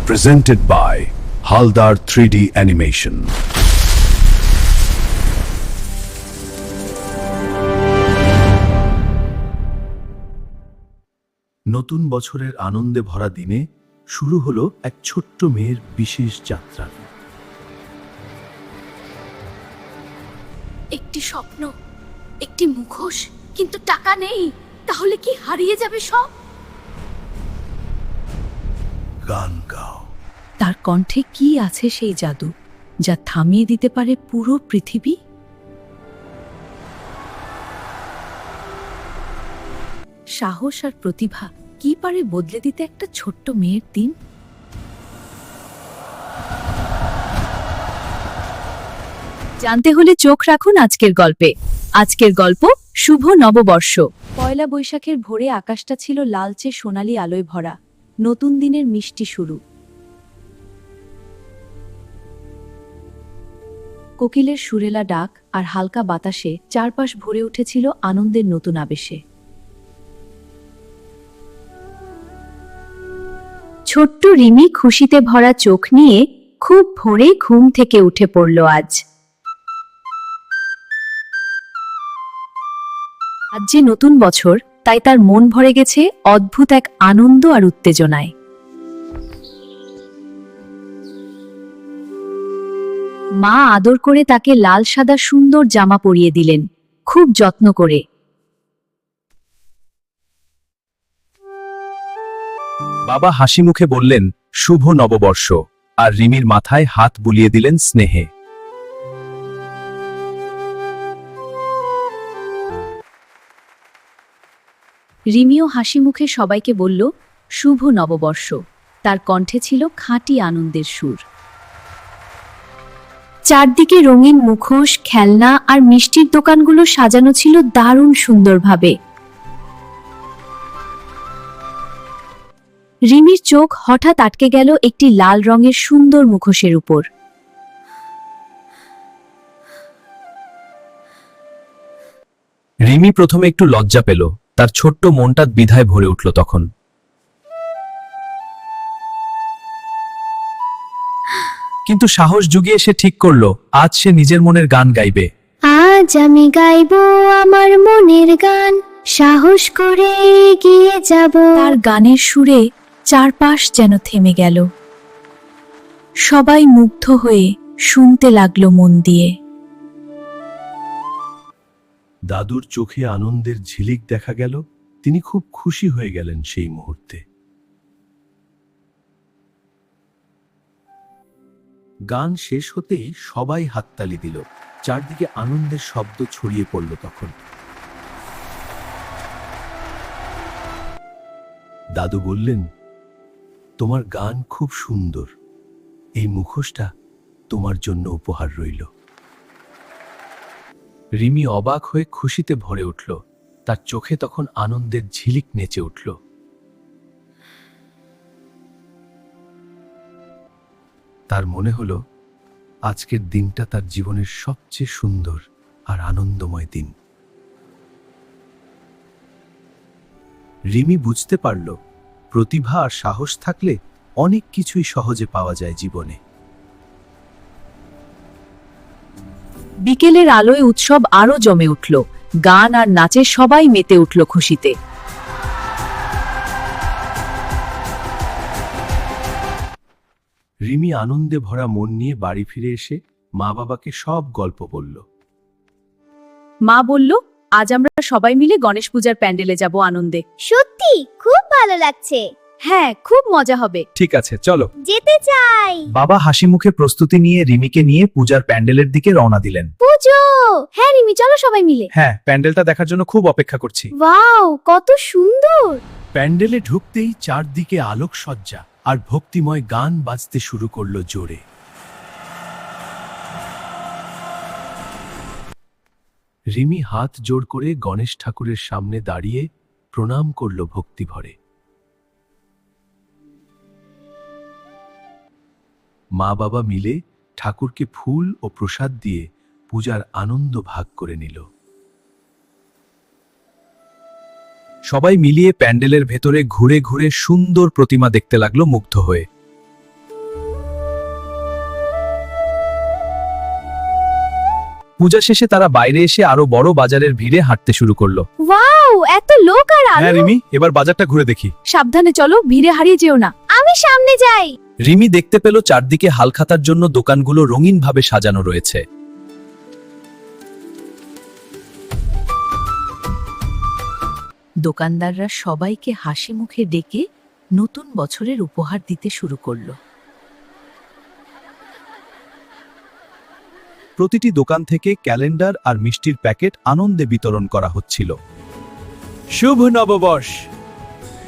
presented by Haldar 3D Animation. নতুন বছরের আনন্দে ভরা দিনে শুরু হলো এক ছোট্ট মেয়ের বিশেষ যাত্রা। একটি স্বপ্ন, একটি মুখোশ, কিন্তু টাকা নেই। তাহলে কি হারিয়ে যাবে সব? গান গাও। তার কণ্ঠে কি আছে সেই জাদু যা থামিয়ে দিতে পারে পুরো পৃথিবী? সাহস আর প্রতিভা কি পারে বদলে দিতে একটা ছোট্ট মেয়ের দিন? জানতে হলে চোখ রাখুন আজকের গল্পে। আজকের গল্প শুভ নববর্ষ। পয়লা বৈশাখের ভোরে আকাশটা ছিল লালচে সোনালি আলোয় ভরা, নতুন দিনের মিষ্টি শুরু। কোকিলের সুরেলা ডাক আর হালকা বাতাসে চারপাশ ভরে উঠেছিল আনন্দের নতুন আবেশে। ছোট্ট রিমি খুশিতে ভরা চোখ নিয়ে খুব ভোরে ঘুম থেকে উঠে পড়ল আজ। আজ যে নতুন বছর, তাই তার মন ভরে গেছে অদ্ভুত এক আনন্দ আর উত্তেজনায়। মা আদর করে তাকে লাল সাদা সুন্দর জামা পরিয়ে দিলেন, খুব যত্ন করে। বাবা হাসি মুখে বললেন, শুভ নববর্ষ, আর রিমির মাথায় হাত বুলিয়ে দিলেন স্নেহে। রিমিও হাসি মুখে সবাইকে বলল, শুভ নববর্ষ। তার কণ্ঠে ছিল খাঁটি আনন্দের সুর। চারদিকে রঙিন মুখোশ, খেলনা আর মিষ্টির দোকানগুলো সাজানো ছিল দারুণ সুন্দরভাবে। রিমির চোখ হঠাৎ আটকে গেল একটি লাল রঙের সুন্দর মুখোশের উপর। রিমি প্রথমে একটু লজ্জা পেল, তার ছোট্ট মনটা দ্বিধায় ভরে উঠল তখন। কিন্তু সাহস জুগিয়ে সে ঠিক করলো, আজ সে নিজের মনের গান গাইবে। আজ আমি গাইবো আমার মনের গান, সাহস করে এগিয়ে যাব। তার গানের সুরে চারপাশ যেন থেমে গেল। সবাই মুগ্ধ হয়ে শুনতে লাগলো মন দিয়ে। দাদুর চোখে আনন্দের ঝিলিক দেখা গেল, তিনি খুব খুশি হয়ে গেলেন সেই মুহূর্তে। গান শেষ হতেই সবাই হাততালি দিল, চারদিকে আনন্দের শব্দ ছড়িয়ে পড়ল তখন। দাদু বললেন, তোমার গান খুব সুন্দর, এই মুখোশটা তোমার জন্য উপহার রইল। রিমি অবাক হয়ে খুশিতে ভরে উঠল, তার চোখে তখন আনন্দের ঝিলিক নেচে উঠল। তার মনে হলো আজকের দিনটা তার জীবনের সবচেয়ে সুন্দর আর আনন্দময় দিন। রিমি বুঝতে পারল, প্রতিভা আর সাহস থাকলে অনেক কিছুই সহজে পাওয়া যায় জীবনে। বিকেলের আলোয় উৎসব আরো জমে উঠল, গান আর নাচে সবাই মেতে উঠল খুশিতে। রিমি আনন্দে ভরা মন নিয়ে বাড়ি ফিরে এসে মা বাবাকে সব গল্প বলল। মা বলল, আজ আমরা সবাই মিলে গণেশ পূজার প্যান্ডেলে যাব আনন্দে। সত্যি খুব ভালো লাগছে। হ্যাঁ, খুব মজা হবে। ঠিক আছে, চলো। যেতে চাই। বাবা হাসি মুখে প্রস্তুতি নিয়ে রিমিকে নিয়ে পূজার প্যান্ডেলের দিকে রওনা দিলেন। পুজো! হ্যাঁ রিমি, চলো সবাই মিলে। হ্যাঁ, প্যান্ডেলটা দেখার জন্য খুব অপেক্ষা করছি। ওয়াও, কত সুন্দর! প্যান্ডেলে ঢুকতেই চারদিকে আলোকসজ্জা আর ভক্তিময় গান বাজতে শুরু করলো জোরে। রিমি হাত জোড় করে গণেশ ঠাকুরের সামনে দাঁড়িয়ে প্রণাম করল ভক্তিভরে। মা বাবা মিলে ঠাকুরকে ফুল ও প্রসাদ দিয়ে পূজার আনন্দ ভাগ করে নিল। সবাই মিলিয়ে প্যান্ডেলের ভেতরে ঘুরে ঘুরে সুন্দর প্রতিমা দেখতে লাগলো মুগ্ধ হয়ে। পূজা শেষে তারা বাইরে এসে আরো বড় বাজারের ভিড়ে হাঁটতে শুরু করলো। ওয়াও, এত লোক আর আলো! হ্যাঁ রিমি, এবার বাজারটা ঘুরে দেখি। সাবধানে চলো, ভিড়ে হারিয়ে যেও না। আমি সামনে যাই। রিমি দেখতে পেল চারদিকে হালখাতার জন্য দোকানগুলো রঙিনভাবে সাজানো রয়েছে। দোকানদাররা সবাইকে হাসি মুখে ডেকে নতুন বছরের উপহার দিতে শুরু করলো। প্রতিটি দোকান থেকে ক্যালেন্ডার আর মিষ্টির প্যাকেট আনন্দে বিতরণ করা হচ্ছিল। শুভ নববর্ষ,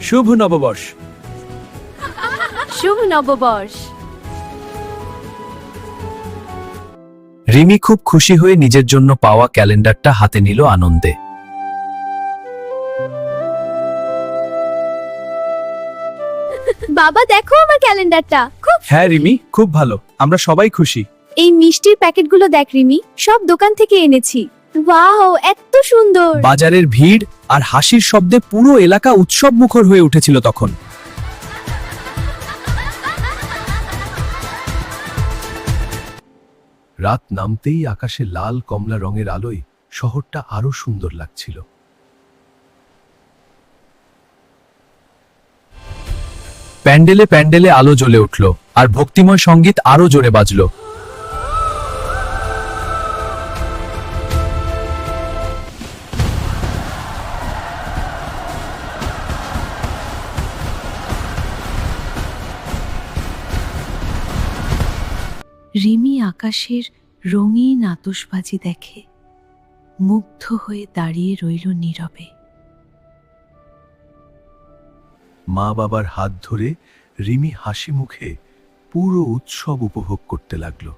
শুভ নববর্ষ। শুভ নববর্ষ! রিমি খুব খুশি হয়ে নিজের জন্য পাওয়া ক্যালেন্ডারটা হাতে নিল আনন্দে। বাবা দেখো আমার ক্যালেন্ডারটা, খুব হ্যাঁ রিমি, খুব ভালো, আমরা সবাই খুশি। এই মিষ্টির প্যাকেটগুলো দেখ রিমি, সব দোকান থেকে এনেছি। ওয়াও, এত সুন্দর! বাজারের ভিড় আর হাসির শব্দে পুরো এলাকা উৎসব মুখর হয়ে উঠেছিল তখন। রাত নামতেই আকাশে লাল কমলা রঙের আলোয় শহরটা আরো সুন্দর লাগছিল। প্যান্ডেলে প্যান্ডেলে আলো জ্বলে উঠল আর ভক্তিময় সঙ্গীত আরো জোরে বাজল। রিমি আকাশের রঙিন আতশবাজি দেখে মুগ্ধ হয়ে দাঁড়িয়ে রইল নীরবে। মা বাবার হাত ধরে রিমি হাসি মুখে পুরো উৎসব উপভোগ করতে লাগলো।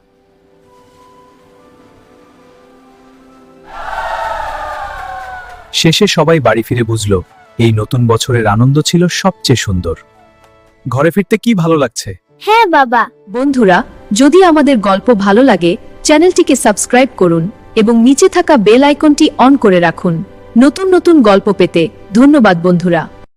শেষে সবাই বাড়ি ফিরে বুঝল এই নতুন বছরের আনন্দ ছিল সবচেয়ে সুন্দর। ঘরে ফিরতে কি ভালো লাগছে। হ্যাঁ বাবা। বন্ধুরা, যদি আমাদের গল্প ভালো লাগে চ্যানেলটিকে সাবস্ক্রাইব করুন এবং নিচে থাকা বেল আইকনটি অন করে রাখুন নতুন নতুন গল্প পেতে। ধন্যবাদ বন্ধুরা।